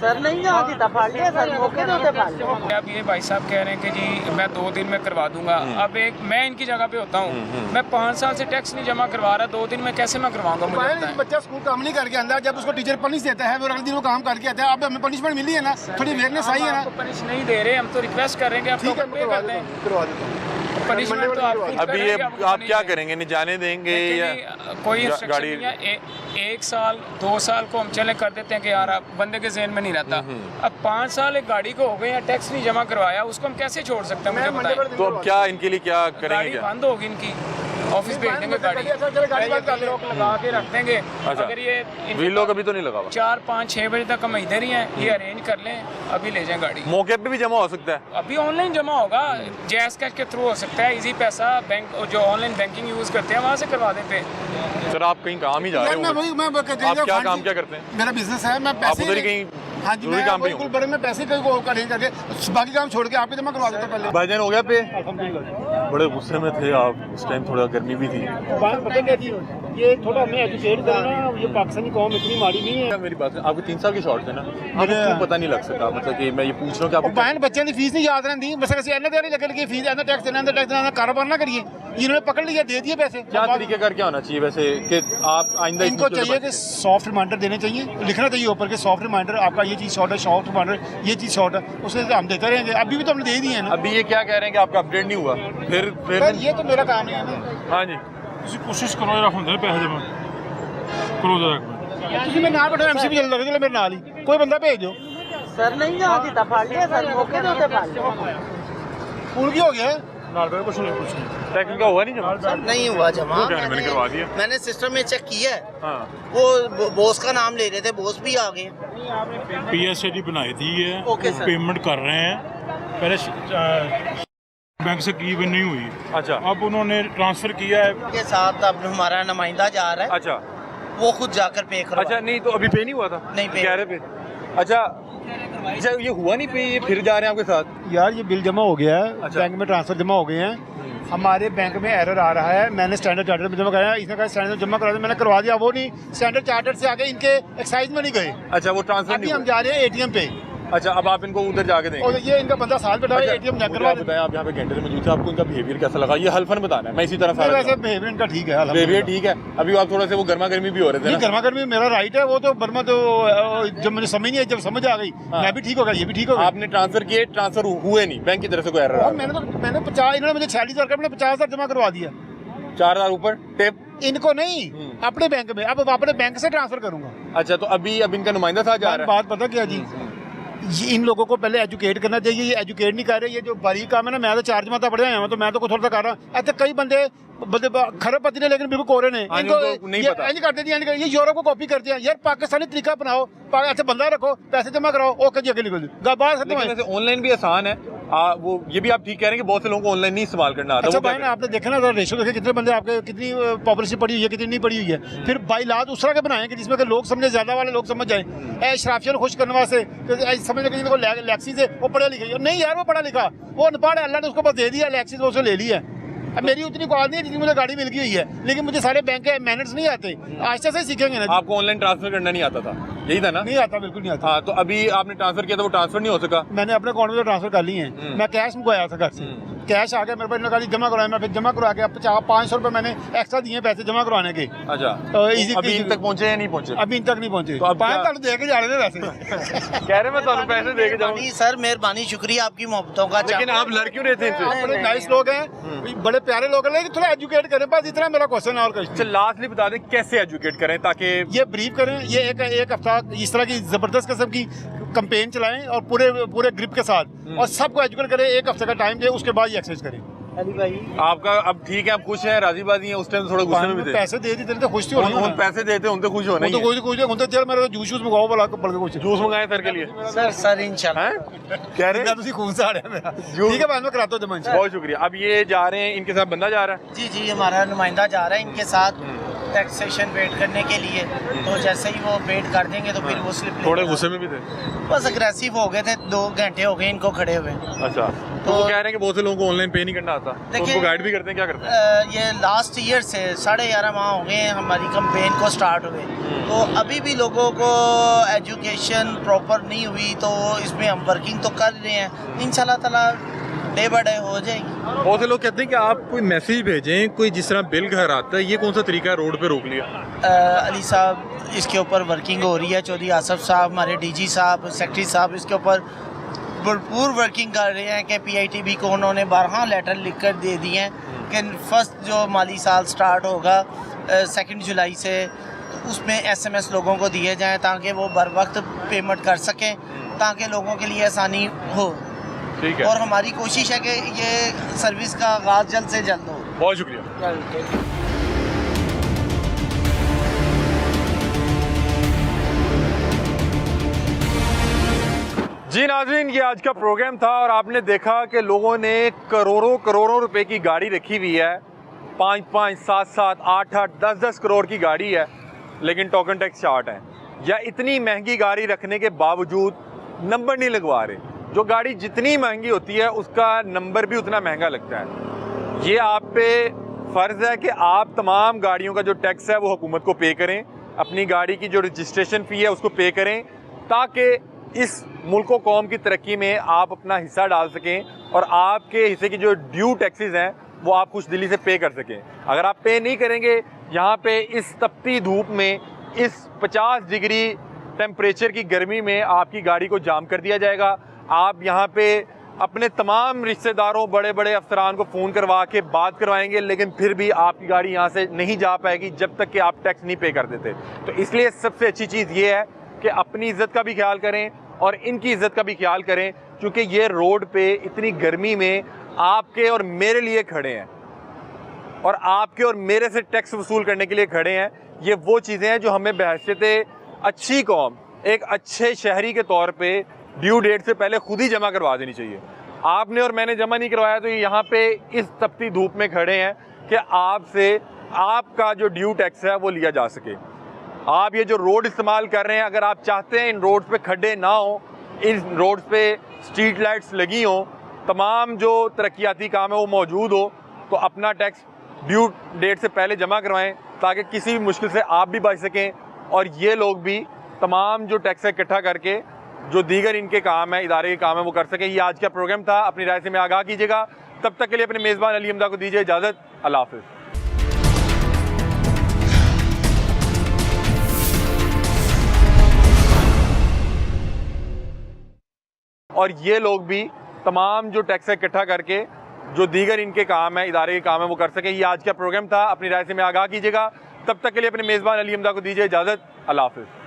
Sir नहीं जाती था फाड़ लिया सर, मौके पे फाड़ लिया। अब ये भाई साहब कह रहे हैं कि जी मैं 2 दिन में करवा दूंगा। अब एक मैं इनकी जगह पे होता हूँ, मैं 5 साल से टैक्स नहीं जमा करवा रहा, 2 दिन में कैसे मैं करवाऊंगा? मुझे बच्चा स्कूल काम नहीं करके आता, जब उसको टीचर पनिश देता है वो अगले दिन वो काम करके आता है। अब हमें पनिशमेंट मिली है ना, थोड़ी अवेयरनेस आई है ना। पनिश नहीं दे रहे, हम तो रिक्वेस्ट कर रहे हैं कि आप लोग पे कर दें पनिशमेंट। तो अभी ये आप क्या करेंगे, नहीं जाने देंगे या कोई गाड़ी? 1 साल 2 साल को हम चले कर देते हैं कि यार आप बंदे के ज़हन में नहीं रहता। अब 5 साल एक गाड़ी को हो गए या टैक्स नहीं जमा करवाया, उसको हम कैसे छोड़ सकते हैं? मुझे बताएं। तो अब क्या इनके लिए क्या करेंगे? गाड़ी बंद होगी इनकी, ऑफिस भेज देंगे गाड़ी लोग लगा के रख देंगे। अगर ये व्हील लोग अभी तो नहीं लगा हुआ, 4 5 6 बजे तक हम इधर ही हैं, ये अरेंज कर लें, अभी ले जाएं गाड़ी। मौके पे भी जमा हो सकता है? अभी ऑनलाइन जमा होगा, जैस कैश के थ्रू हो सकता है, इजी पैसा बैंक जो ऑनलाइन बैंकिंग यूज करते हैं वहाँ से करवा देते हैं। सर आप कहीं काम ही जा रहे हो, आप क्या काम क्या करते हैं? मेरा बिजनेस है, मैं आप उधर ही कहीं हाँ जी, मैं बिल्कुल बड़े में पैसे अरेंज करके बाकी काम छोड़ के आपके जमा करवा देता पहले। भाईजान हो गया पे? बड़े गुस्से में थे आप उस टाइम, थोड़ा गर्मी भी थी। पता क्या जी, ये थोड़ा हमें एजुकेट करना, ये पाकिस्तानी कौम इतनी माड़ी नहीं है। मेरी बात है, आपके 3 साल के शॉर्ट थे ना, मुझे पता नहीं लग सका, मतलब कि मैं ये पूछ रहा हूँ कि आपको बहन बच्चों की फीस नहीं याद रहती, बस ऐसे एना देने लगे फीस एना टैक्स देना कारोबार ना करिए। इन्होंने पकड़ लिया, दे दिए पैसे। क्या तरीके कर क्या होना चाहिए वैसे कि आप आइंदा इनको चाहिए कि सॉफ्ट रिमाइंडर देने चाहिए, लिखना चाहिए ऊपर के सॉफ्ट रिमाइंडर, आपका ये चीज़ शॉर्ट है, सॉफ्ट रिमाइंडर ये चीज़ शॉर्ट है, उसे हम देते रहेंगे। अभी भी तो हमने दे दिए हैं ना। अभी ये क्या कह रहे हैं कि आपका अपडेट नहीं हुआ, फिर ये तो मेरा काम नहीं है ना। हाँ जी, कोशिश करो जरा होंगे पैसे जमा करो जरा। ਤੁਸੀਂ ਮੇਰੇ ਨਾਲ ਬੈਠੋ, ਐਮਸੀਪੀ ਚੱਲ ਲੱਗੇ ਮੇਰੇ ਨਾਲ ਹੀ, ਕੋਈ ਬੰਦਾ ਭੇਜ ਦਿਓ। सर नहीं जाती था फाड़ लिया सर, मौके पे फाड़ लिया। ਹੁਣ ਕੀ ਹੋ ਗਿਆ? ਨਾਲ ਬੈ कुछ नहीं टैक्स का हुआ नहीं जमा? नहीं हुआ जमा। वो क्या है, मैंने करवा दिया। मैंने सिस्टम में चेक किया है, हाँ, वो बॉस का नाम ले रहे थे, बॉस भी आ गए। PSAD बनाई थी है, ओके सर। पेमेंट कर रहे हैं, पहले बैंक से की भी नहीं हुई, अच्छा अब उन्होंने ट्रांसफर किया है। के साथ अब हमारा नुमाइंदा जा रहा है, अच्छा वो खुद जाकर पे करवा। अच्छा, नहीं तो अभी पे नहीं हुआ था? नहीं पे। कह रहे पे। अच्छा ये हुआ नहीं पे, ये फिर जा रहे हैं आपके साथ? यार ये बिल जमा हो गया है, अच्छा। बैंक में ट्रांसफर जमा हो गए हैं, हमारे बैंक में एरर आ रहा है। मैंने स्टैंडर्ड चार्टर्ड में जमा कराया, इसने कहा स्टैंडर्ड जमा करा दिया, मैंने करवा दिया, वो नहीं स्टैंडर्ड चार्टर्ड से आगे इनके एक्साइज में नहीं गए। अच्छा वो ट्रांसफर अभी नहीं हम हुआ? जा रहे हैं ATM पे, अच्छा अब आप इनको उधर जाके देंगे? और ये इनका बंदा साथ बैठा है, अच्छा, ATM मुझे करवा आप बताएं, आप यहाँ पे घंटे से मौजूद थे, आपको इनका बिहेवियर कैसा लगा? ये हल्फन बताना है, मैं इसी तरह सारा वैसे बिहेवियर इनका ठीक है, बिहेवियर ठीक है। अभी आप थोड़ा से वो गर्मा गर्मी भी हो रहे थे नहीं ना? गर्मा गर्मी मेरा राइट है, वो तो बर्मा तो जब मुझे समझ नहीं आई, जब समझ आ गई मैं भी ठीक हो गया, ये भी ठीक हो गया। आपने ट्रांसफर किए, ट्रांसफर हुए नहीं, बैंक की तरफ से कोई एरर? और मैंने 50, इन्होंने मुझे 46,000 मैंने 50,000 जमा करवा दिया। 4,000 ऊपर टेप? इनको नहीं, अपने बैंक में। अब अपने बैंक से ट्रांसफर करूंगा। अच्छा तो अभी अब इनका नुमाइंदा साथ जा रहा है? बात पता क्या जी, ये इन लोगों को पहले एजुकेट करना चाहिए, ये एजुकेट नहीं कर रहे। ये जो बारीक काम है ना, मैं तो 4 जमाता पढ़े हैं, तो मैं तो थोड़ा सा कर रहा। ऐसे कई बंदे खरब पति ने, लेकिन बिल्कुल कोरे ने, इनको नहीं पता। ये करते हैं, ये यूरोप को कॉपी करते हैं। यार पाकिस्तानी तरीका अपनाओ, ऐसे बंदा रखो, पैसे जमा कराओ, ओके जी आगे निकल जाओ, बात खत्म है। लेकिन ऑनलाइन भी आसान है, वो ये भी आप ठीक कह रहे हैं कि बहुत से लोगों को ऑनलाइन नहीं इस्तेमाल करना आता। अच्छा भाई ना, आपने देखा ना रेशो देखे, कितने बंदे आपके, कितनी पॉपुलेशन पड़ी हुई है, कितनी नहीं पड़ी हुई है। फिर बाइलात उस तरह के बनाए कि जिसमें लोग समझे, ज्यादा वाले लोग समझ जाए, शराफियों को खुश करने वास्ते समझ लगे जिनको लैक्सी से वो पढ़ा लिखा। नहीं यार वो पढ़ा लिखा, वो अनपढ़ है, अल्लाह ने उसको बस दे दिया लैक्सी, वो उसे ले लिया। अब मेरी उतनी औकात नहीं है जितनी मुझे गाड़ी मिल गई हुई है, लेकिन मुझे सारे बैंक के मैनर्स नहीं आते, आस्ते से सीखेंगे ना। आपको ऑनलाइन ट्रांसफर करना नहीं आता था, यही था ना? नहीं आता, बिल्कुल नहीं आता। हाँ, तो अभी आपने ट्रांसफर किया था, वो ट्रांसफर नहीं हो सका? मैंने अपने अकाउंट में ट्रांसफर कर ली है। मैं कैश मंगवाया था घर से, कैश आ गया मेरे पास, गाड़ी जमा करवाया, मैं फिर जमा करवा के 500 रुपये मैंने एक्स्ट्रा दिए पैसे जमा करवाने के। अच्छा अभी इन तक पहुंचे या नहीं पहुंचे? अभी इन तक नहीं पहुंचे, तो अब 5 दे के जा रहे थे वैसे। कह रहे मैं ਤੁਹਾਨੂੰ पैसे दे के जाऊँ। सर मेहरबानी, शुक्रिया आपकी मोहब्बतों का। लेकिन आप लड़ क्यों रहे थे इनसे? बड़े नाइस लोग हैं, बड़े प्यारे लोग हैं, लेकिन थोड़ा एजुकेट करें, बस इतना मेरा क्वेश्चन है और कुछ। चल लास्टली बता दें कैसे एजुकेट करें ताकि ये ब्रीफ करें, ये एक हफ्ता इस तरह की जबरदस्त किस्म की कंपेन चलाएं और पूरे ग्रिप के साथ, और सबको एजुकेट करें। 1 हफ्ते का टाइम दें, उसके बाद ये एक्सरसाइज करें। अली भाई आपका अब ठीक है, आप खुश हैं, राजी बाजी हैं? उस टाइम थोड़ा गुस्से में भी थे? पैसे दे दी तो खुश थी, पैसे देते उनसे खुश होना ही है। तो मेरा जूस मंगाओ बोला कुछ जूस मंगाए सर के लिए? सर इंशाल्लाह। कह रहे हैं खून से आ रहा है मेरा। ठीक है, बाद में कराता हूं। बहुत शुक्रिया। अब ये जा रहे हैं, इनके साथ बंदा जा रहा है? जी हमारा नुमाइंदा जा रहा है इनके साथ टैक्सेशन वेट करने के लिए। तो जैसे ही वो वेट कर देंगे तो फिर वो स्लिप थोड़े गुस्से में भी थे? बस अग्रेसिव हो गए थे, 2 घंटे हो गए इनको खड़े हुए। अच्छा तो वो कह रहे हैं कि बहुत से लोगों को ऑनलाइन पे नहीं करना आता, तो उनको गाइड भी करते हैं, क्या करते हैं? ये लास्ट ईयर से 11.5 माह हो गए हैं हमारी कैंपेन को स्टार्ट हुए, तो अभी भी लोगों को एजुकेशन प्रॉपर नहीं हुई, तो इसमें हम वर्किंग तो कर रहे हैं, इंशाल्लाह ताला डे बाय डे हो जाएगी। बहुत से लोग कहते हैं कि आप कोई मैसेज भेजें, कोई जिस तरह बिल घर आता है, ये कौन सा तरीका है रोड पे रोक लिया? अली साहब इसके ऊपर वर्किंग हो रही है, चौधरी आसफ साहब, हमारे डीजी साहब, सेक्रेटरी साहब इसके ऊपर भरपूर वर्किंग कर रहे हैं कि PITB को उन्होंने 12 लेटर लिख कर दे दिए हैं कि फर्स्ट जो माली साल स्टार्ट होगा 2 जुलाई से, उसमें SMS लोगों को दिए जाएं ताकि वो बर वक्त पेमेंट कर सकें, ताकि लोगों के लिए आसानी हो। ठीक है, और हमारी कोशिश है कि ये सर्विस का आगाज़ जल्द से जल्द हो। बहुत शुक्रिया। जी नाज़रीन, ये आज का प्रोग्राम था और आपने देखा कि लोगों ने करोड़ों रुपए की गाड़ी रखी हुई है, 5-5, 7-7, 8-8, 10-10 करोड़ की गाड़ी है, लेकिन टोकन टैक्स चार्ट है, या इतनी महंगी गाड़ी रखने के बावजूद नंबर नहीं लगवा रहे। जो गाड़ी जितनी महंगी होती है उसका नंबर भी उतना महंगा लगता है। ये आप पे फ़र्ज़ है कि आप तमाम गाड़ियों का जो टैक्स है वो हुकूमत को पे करें, अपनी गाड़ी की जो रजिस्ट्रेशन फ़ी है उसको पे करें, ताकि इस मुल्क व कौम की तरक्की में आप अपना हिस्सा डाल सकें और आपके हिस्से की जो ड्यू टैक्सेस हैं वो आप खुश दिली से पे कर सकें। अगर आप पे नहीं करेंगे, यहाँ पे इस तपती धूप में, इस 50 डिग्री टेम्परेचर की गर्मी में आपकी गाड़ी को जाम कर दिया जाएगा। आप यहाँ पे अपने तमाम रिश्तेदारों, बड़े बड़े अफसरान को फ़ोन करवा के बात करवाएंगे, लेकिन फिर भी आपकी गाड़ी यहाँ से नहीं जा पाएगी जब तक कि आप टैक्स नहीं पे कर देते। तो इसलिए सबसे अच्छी चीज़ ये है कि अपनी इज़्ज़त का भी ख्याल करें और इनकी इज़्ज़त का भी ख्याल करें, क्योंकि ये रोड पे इतनी गर्मी में आपके और मेरे लिए खड़े हैं और आपके और मेरे से टैक्स वसूल करने के लिए खड़े हैं। ये वो चीज़ें हैं जो हमें बहैसियत अच्छी कौम, एक अच्छे शहरी के तौर पे ड्यू डेट से पहले खुद ही जमा करवा देनी चाहिए। आपने और मैंने जमा नहीं करवाया तो यहाँ पे इस तपती धूप में खड़े हैं कि आपसे आपका जो ड्यू टैक्स है वो लिया जा सके। आप ये जो रोड इस्तेमाल कर रहे हैं, अगर आप चाहते हैं इन रोड्स पे खड्डे ना हो, इन रोड्स पे स्ट्रीट लाइट्स लगी हों, तमाम जो तरक्याती काम है वो मौजूद हो, तो अपना टैक्स ड्यू डेट से पहले जमा करवाएं ताकि किसी भी मुश्किल से आप भी बच सकें और ये लोग भी तमाम जो टैक्स है इकट्ठा करके जो दीगर इनके काम है, इदारे के काम है, वो कर सकें। ये आज का प्रोग्राम था। अपनी राय से मैं आगाह कीजिएगा। तब तक के लिए अपने मेज़बान अली हमदा को दीजिए इजाज़त। अल्लाह हाफ़िज़। और ये लोग भी तमाम जो टैक्स है इकट्ठा करके जो दीगर इनके काम है, इदारे के काम है, वो कर सकें। ये आज का प्रोग्राम था। अपनी राय से मैं आगाह कीजिएगा। तब तक के लिए अपने मेज़बान अली हमदा को दीजिए इजाज़त। अल्लाह हाफ़िज़।